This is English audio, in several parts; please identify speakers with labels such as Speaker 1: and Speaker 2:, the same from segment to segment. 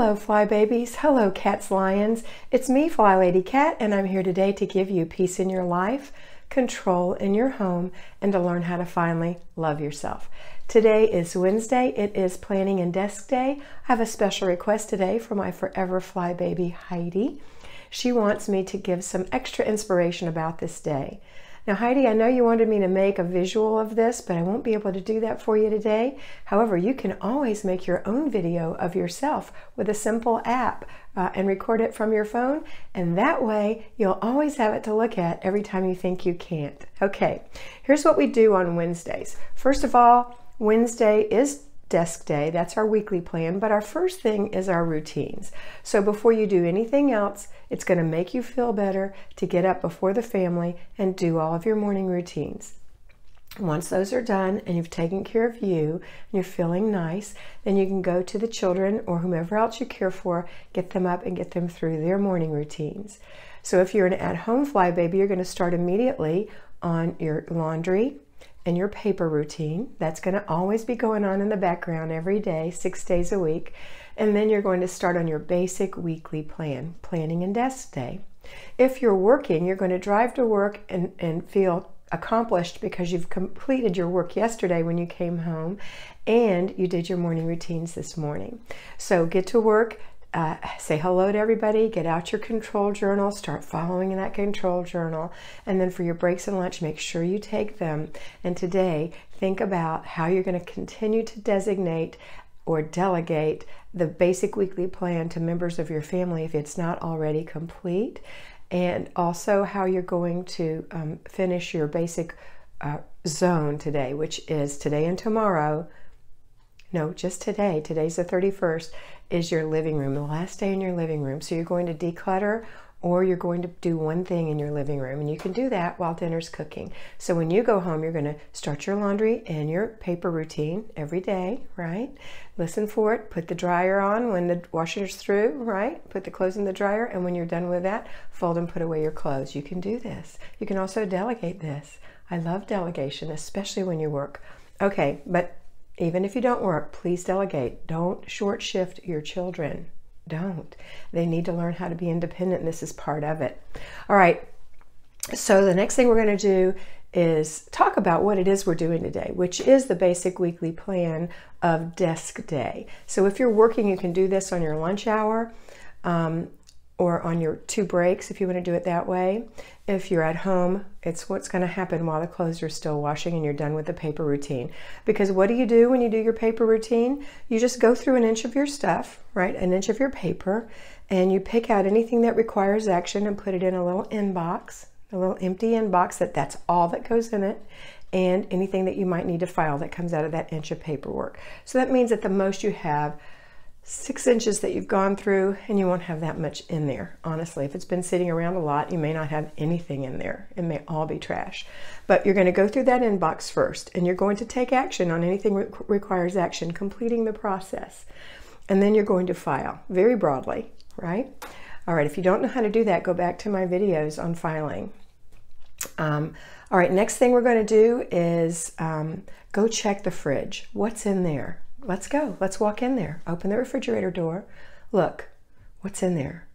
Speaker 1: Hello Fly Babies, hello Cats Lions. It's me, FlyLady Kat, and I'm here today to give you peace in your life, control in your home, and to learn how to finally love yourself. Today is Wednesday. It is Planning and Desk Day. I have a special request today for my forever Fly Baby, Heidi. She wants me to give some extra inspiration about this day. Now, Heidi, I know you wanted me to make a visual of this, but I won't be able to do that for you today. However, you can always make your own video of yourself with a simple app and record it from your phone, and that way you'll always have it to look at every time you think you can't. Okay, here's what we do on Wednesdays. First of all, Wednesday is Desk Day. That's our weekly plan, but our first thing is our routines. So before you do anything else, it's going to make you feel better to get up before the family and do all of your morning routines. Once those are done and you've taken care of you and you're feeling nice, then you can go to the children or whomever else you care for, get them up and get them through their morning routines. So if you're an at-home Fly Baby, you're going to start immediately on your laundry and your paper routine. That's going to always be going on in the background every day, 6 days a week. And then you're going to start on your basic weekly plan, Planning and Desk Day. If you're working, you're going to drive to work and feel accomplished because you've completed your work yesterday when you came home and you did your morning routines this morning. So get to work. Say hello to everybody, get out your control journal, start following that control journal, and then for your breaks and lunch, make sure you take them. And today, think about how you're going to continue to designate or delegate the basic weekly plan to members of your family if it's not already complete, and also how you're going to finish your basic zone today, which is today and tomorrow. No, just today. Today's the 31st, is your living room, the last day in your living room. So you're going to declutter or you're going to do one thing in your living room, and you can do that while dinner's cooking. So when you go home, you're going to start your laundry and your paper routine every day, right? Listen for it. Put the dryer on when the washer's through, right? Put the clothes in the dryer, and when you're done with that, fold and put away your clothes. You can do this. You can also delegate this. I love delegation, especially when you work. Okay, but even if you don't work, please delegate. Don't short shift your children. Don't. They need to learn how to be independent, and this is part of it. All right, so the next thing we're going to do is talk about what it is we're doing today, which is the basic weekly plan of Desk Day. So if you're working, you can do this on your lunch hour or on your 2 breaks if you want to do it that way. If you're at home, it's what's going to happen while the clothes are still washing and you're done with the paper routine. Because what do you do when you do your paper routine? You just go through an inch of your stuff, right? An inch of your paper, and you pick out anything that requires action and put it in a little inbox, a little empty inbox that's all that goes in it, and anything that you might need to file that comes out of that inch of paperwork. So that means at the most you have 6 inches that you've gone through, and you won't have that much in there. Honestly, if it's been sitting around a lot, you may not have anything in there. It may all be trash. But you're going to go through that inbox first, and you're going to take action on anything that requires action, completing the process. And then you're going to file very broadly, right? All right, if you don't know how to do that, go back to my videos on filing. All right, next thing we're going to do is go check the fridge. What's in there? Let's go. Let's walk in there. Open the refrigerator door. Look, what's in there?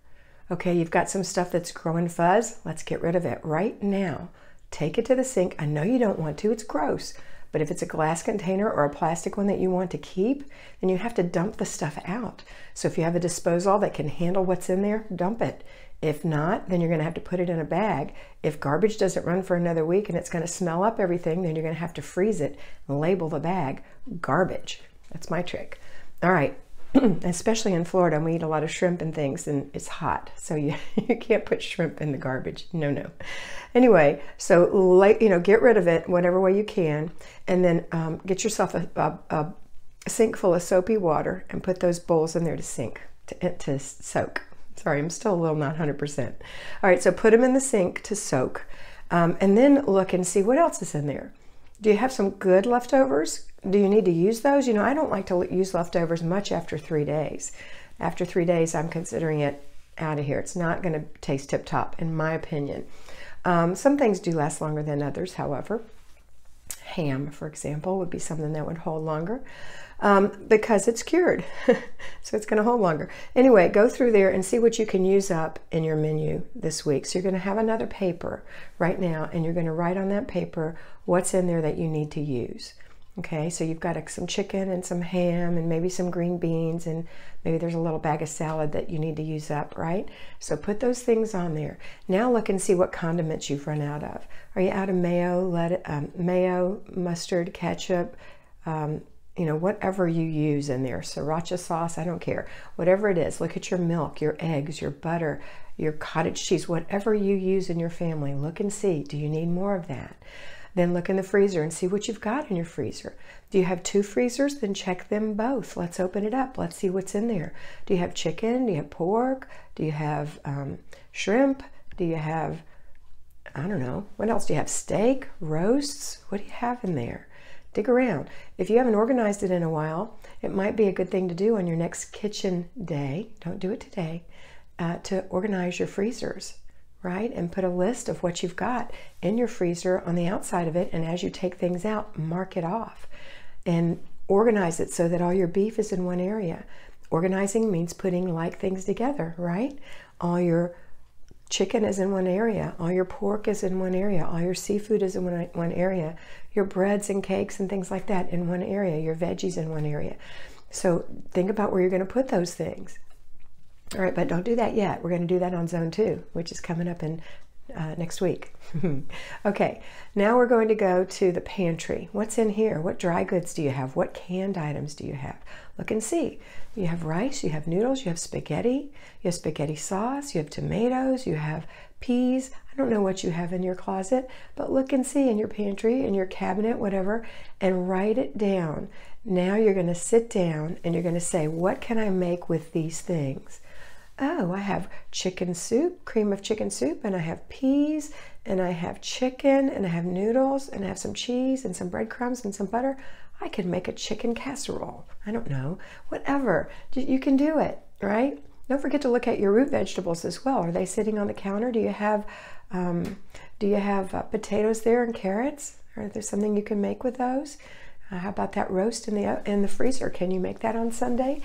Speaker 1: Okay, you've got some stuff that's growing fuzz. Let's get rid of it right now. Take it to the sink. I know you don't want to. It's gross. But if it's a glass container or a plastic one that you want to keep, then you have to dump the stuff out. So if you have a disposal that can handle what's in there, dump it. If not, then you're going to have to put it in a bag. If garbage doesn't run for another week and it's going to smell up everything, then you're going to have to freeze it and label the bag garbage. That's my trick. All right, especially in Florida, we eat a lot of shrimp and things, and it's hot, so you can't put shrimp in the garbage. No. Anyway, so get rid of it whatever way you can, and then get yourself a sink full of soapy water and put those bowls in there to soak. Sorry, I'm still a little not 100%. All right, so put them in the sink to soak, and then look and see what else is in there. Do you have some good leftovers? Do you need to use those? You know, I don't like to use leftovers much after 3 days. After 3 days, I'm considering it out of here. It's not going to taste tip-top, in my opinion. Some things do last longer than others, however. Ham, for example, would be something that would hold longer because it's cured. So it's going to hold longer. Anyway, go through there and see what you can use up in your menu this week. So you're going to have another paper right now, and you're going to write on that paper what's in there that you need to use. Okay, so you've got some chicken and some ham and maybe some green beans, and maybe there's a little bag of salad that you need to use up, right? So put those things on there. Now look and see what condiments you've run out of. Are you out of mayo, mustard, ketchup, you know, whatever you use in there, sriracha sauce, I don't care. Whatever it is, look at your milk, your eggs, your butter, your cottage cheese, whatever you use in your family. Look and see, do you need more of that? Then look in the freezer and see what you've got in your freezer. Do you have 2 freezers? Then check them both. Let's open it up. Let's see what's in there. Do you have chicken? Do you have pork? Do you have shrimp? Do you have, I don't know, what else do you have? Steak, roasts? What do you have in there? Dig around. If you haven't organized it in a while, it might be a good thing to do on your next kitchen day. Don't do it today. To organize your freezers, right? And put a list of what you've got in your freezer on the outside of it. And as you take things out, mark it off and organize it so that all your beef is in one area. Organizing means putting like things together, right? All your chicken is in one area. All your pork is in one area. All your seafood is in one area. Your breads and cakes and things like that in one area. Your veggies in one area. So think about where you're going to put those things. All right, but don't do that yet. We're going to do that on Zone 2, which is coming up in next week. Okay, now we're going to go to the pantry. What's in here? What dry goods do you have? What canned items do you have? Look and see. You have rice, you have noodles, you have spaghetti sauce, you have tomatoes, you have peas. I don't know what you have in your closet, but look and see in your pantry, in your cabinet, whatever, and write it down. Now you're going to sit down and you're going to say, what can I make with these things? Oh, I have chicken soup, cream of chicken soup, and I have peas, and I have chicken, and I have noodles, and I have some cheese, and some breadcrumbs, and some butter. I could make a chicken casserole. I don't know, whatever. You can do it, right? Don't forget to look at your root vegetables as well. Are they sitting on the counter? Do you have potatoes there and carrots? Or is there something you can make with those? How about that roast in the freezer? Can you make that on Sunday?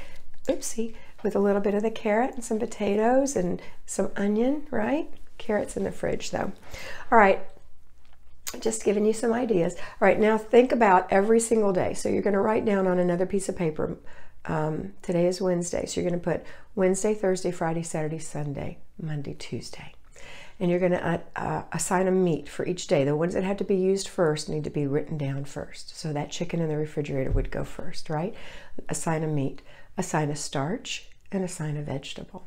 Speaker 1: Oopsie. With a little bit of the carrot and some potatoes and some onion, right? Carrots in the fridge though. All right, just giving you some ideas. All right, now think about every single day. So you're going to write down on another piece of paper. Today is Wednesday, so you're going to put Wednesday, Thursday, Friday, Saturday, Sunday, Monday, Tuesday. And you're going to assign a meat for each day. The ones that have to be used first need to be written down first. So that chicken in the refrigerator would go first, right? Assign a meat. Assign a starch, and assign a vegetable.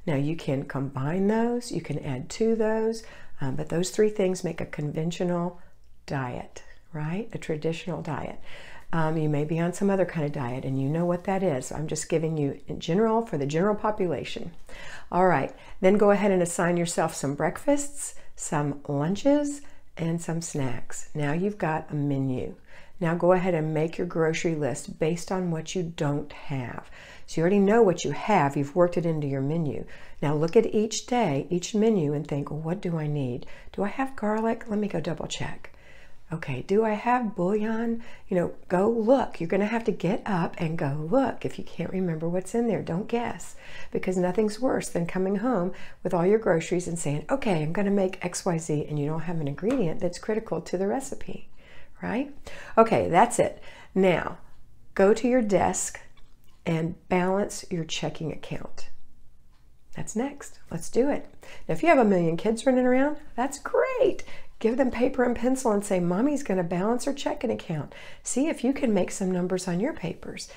Speaker 1: Now you can combine those, you can add to those, but those 3 things make a conventional diet, right? A traditional diet. You may be on some other kind of diet and you know what that is. I'm just giving you in general for the general population. All right, then go ahead and assign yourself some breakfasts, some lunches, and some snacks. Now you've got a menu. Now go ahead and make your grocery list based on what you don't have. So you already know what you have. You've worked it into your menu. Now look at each day, each menu, and think, well, what do I need? Do I have garlic? Let me go double check. Okay, do I have bouillon? You know, go look. You're going to have to get up and go look. If you can't remember what's in there, don't guess. Because nothing's worse than coming home with all your groceries and saying, okay, I'm going to make XYZ, and you don't have an ingredient that's critical to the recipe. Right? Okay, that's it. Now, go to your desk and balance your checking account. That's next. Let's do it. Now, if you have a million kids running around, that's great. Give them paper and pencil and say, Mommy's going to balance her checking account. See if you can make some numbers on your papers.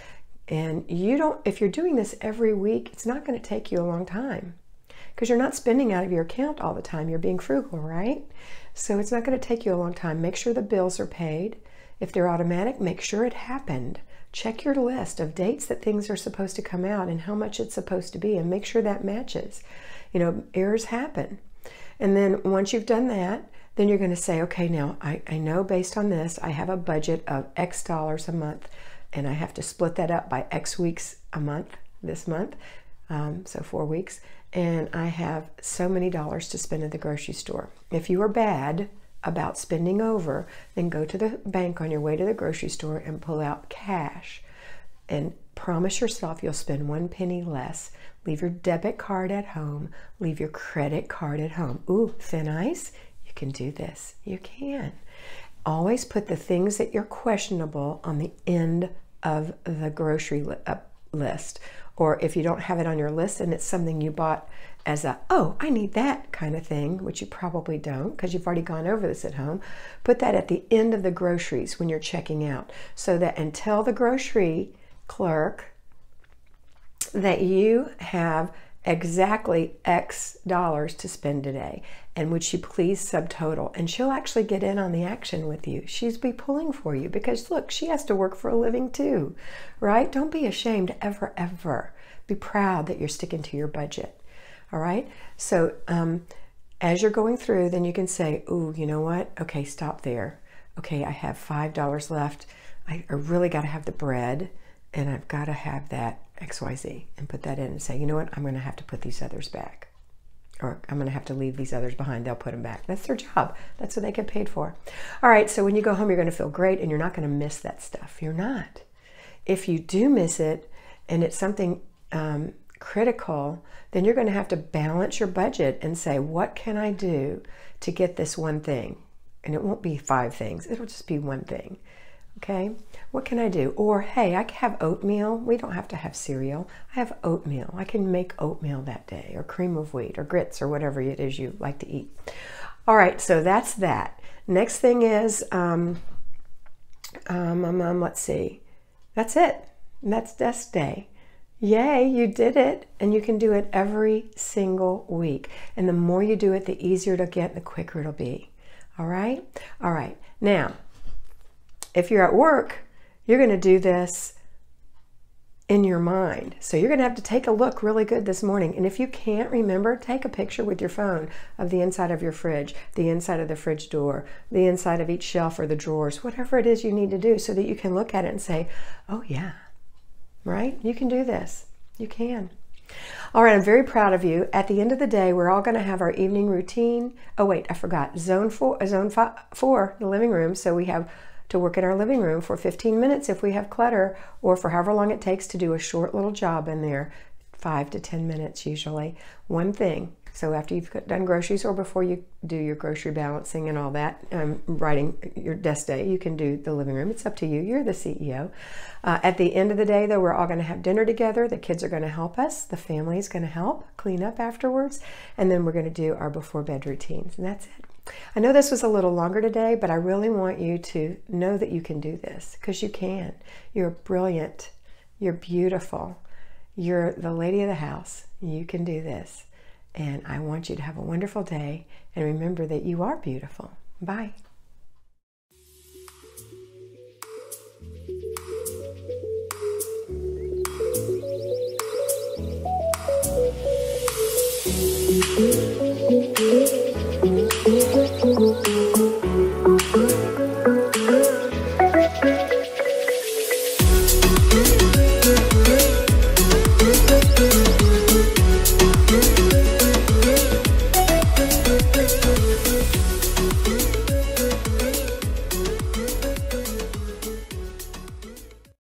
Speaker 1: And if you're doing this every week, it's not going to take you a long time because you're not spending out of your account all the time. You're being frugal, right? So it's not going to take you a long time. Make sure the bills are paid. If they're automatic, make sure it happened. Check your list of dates that things are supposed to come out and how much it's supposed to be, and make sure that matches. You know, errors happen. And then once you've done that, then you're going to say, okay, now I know based on this, I have a budget of X dollars a month, and I have to split that up by X weeks a month this month, so 4 weeks. And I have so many dollars to spend at the grocery store. If you are bad, about spending over, then go to the bank on your way to the grocery store and pull out cash. And promise yourself you'll spend 1 penny less. Leave your debit card at home. Leave your credit card at home. Ooh, thin ice? You can do this. You can. Always put the things that you're questionable on the end of the grocery list. Or if you don't have it on your list and it's something you bought as a, oh, I need that kind of thing, which you probably don't because you've already gone over this at home, put that at the end of the groceries when you're checking out, so that until the grocery clerk that you have exactly X dollars to spend today, and would she please subtotal, and she'll actually get in on the action with you. She's be pulling for you because look, she has to work for a living too, right? Don't be ashamed ever. Be proud that you're sticking to your budget. All right, so as you're going through, then you can say, ooh, you know what? Okay, stop there. Okay, I have $5 left. I really got to have the bread, and I've got to have that XYZ, and put that in and say, you know what? I'm going to have to put these others back, or I'm going to have to leave these others behind. They'll put them back. That's their job. That's what they get paid for. All right, so when you go home, you're going to feel great, and you're not going to miss that stuff. You're not. If you do miss it, and it's something critical, then you're going to have to balance your budget and say, what can I do to get this one thing? And it won't be 5 things. It'll just be one thing. Okay, what can I do? Or, hey, I have oatmeal. We don't have to have cereal. I have oatmeal. I can make oatmeal that day, or cream of wheat, or grits, or whatever it is you like to eat. All right, so that's that. Next thing is, let's see. That's it. That's desk day. Yay, you did it. And you can do it every single week. And the more you do it, the easier it'll get, the quicker it'll be. All right? All right. Now, if you're at work, you're going to do this in your mind. So you're going to have to take a look really good this morning. And if you can't remember, take a picture with your phone of the inside of your fridge, the inside of the fridge door, the inside of each shelf or the drawers, whatever it is you need to do, so that you can look at it and say, oh yeah, right? You can do this. You can. All right, I'm very proud of you. At the end of the day, we're all going to have our evening routine. Oh wait, I forgot. Zone 4, the living room. So we have to work in our living room for 15 minutes if we have clutter, or for however long it takes to do a short little job in there, 5 to 10 minutes usually. One thing. So after you've done groceries, or before you do your grocery balancing and all that, writing your desk day, you can do the living room. It's up to you. You're the CEO. At the end of the day, though, we're all going to have dinner together. The kids are going to help us. The family is going to help clean up afterwards. And then we're going to do our before bed routines. And that's it. I know this was a little longer today, but I really want you to know that you can do this, because you can. You're brilliant. You're beautiful. You're the lady of the house. You can do this. And I want you to have a wonderful day, and remember that you are beautiful. Bye.